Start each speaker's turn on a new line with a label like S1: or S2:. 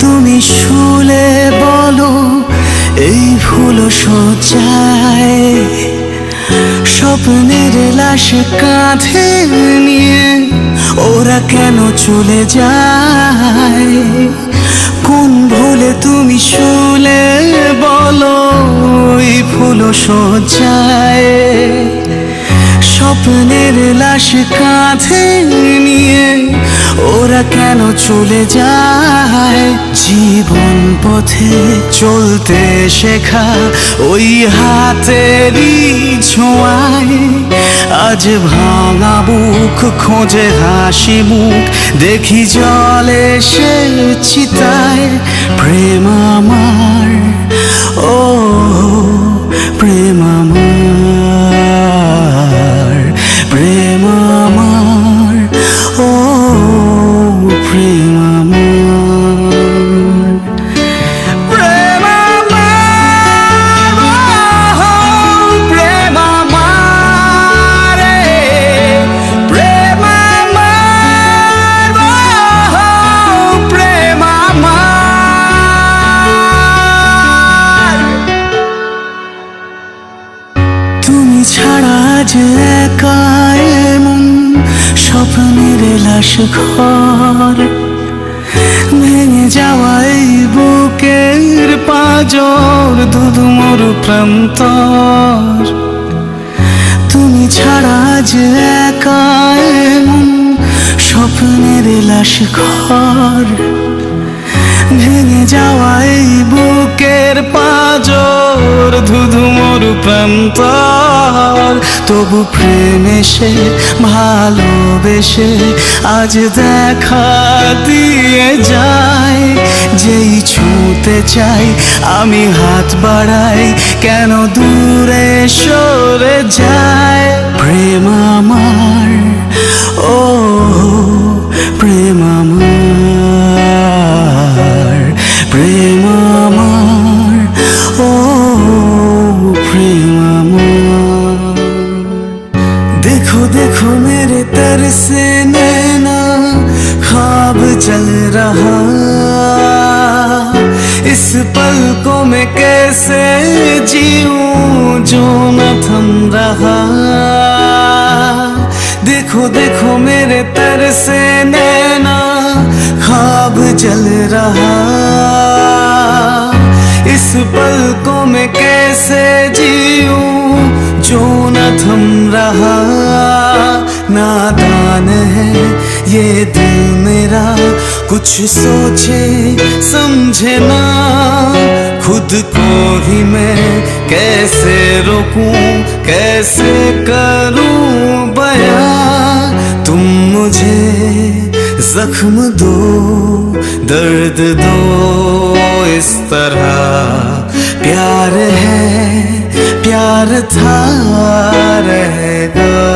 S1: তুমি শুলে বলো এই ফুল সজ্জায় স্বপ্নের লাশ কাঁধে নিয়ে ওরা কেন চলে যায়? কোন ভুলে তুমি শুলে বলো এই ফুল সজ্জায় স্বপ্নের লাশ কাঁধে নিয়ে ওরা কেন চলে যায়? জীবন পথে চলতে শেখা ওই হাতেরই ছোঁয়ায় আজ ভাঙা বুক খোঁজে হাসি মুখ দেখি জলে সে চিতায়। প্রেম আমার, ও প্রেম আমার, প্রেম আমার, ও প্রেম আমার, প্রেম আমার, প্রেম আমার, প্রেম আমার, প্রেম আমার। তুমি ছাড়া যে একা এমন স্বপ্নের লাশ ঘর ভেঙে যাওয়া এই বুকের পাঁজর ধুধুমর প্রান্তর। তুমি ছাড়া যে একা এমন স্বপ্নের লাশ ঘর ভেঙে যাওয়া এই বুকের পাঁজর ধুধুমর প্রান্তর। তবু প্রেমে সে ভালোবেসে আজ দেখা দিয়ে যায়। যেই ছুঁতে চাই আমি হাত বাড়াই কেন দূরে সরে যায়? প্রেম আমার, ও প্রেম আমার, প্রেম আমার, ও প্রেম আমার। देखो देखो मेरे तरसे नैना ख्वाब चल रहा इस पलकों में कैसे जीऊं जो न थम रहा। देखो देखो मेरे तरसे नैना ख्वाब चल रहा इस पलकों में कैसे जीऊं जो न थम रहा। नादान है ये दिल मेरा कुछ सोचे समझे ना खुद को ही मैं कैसे रोकूं कैसे करूं बयां। तुम मुझे जख्म दो दर्द दो इस तरह प्यार है प्यार था रहेगा।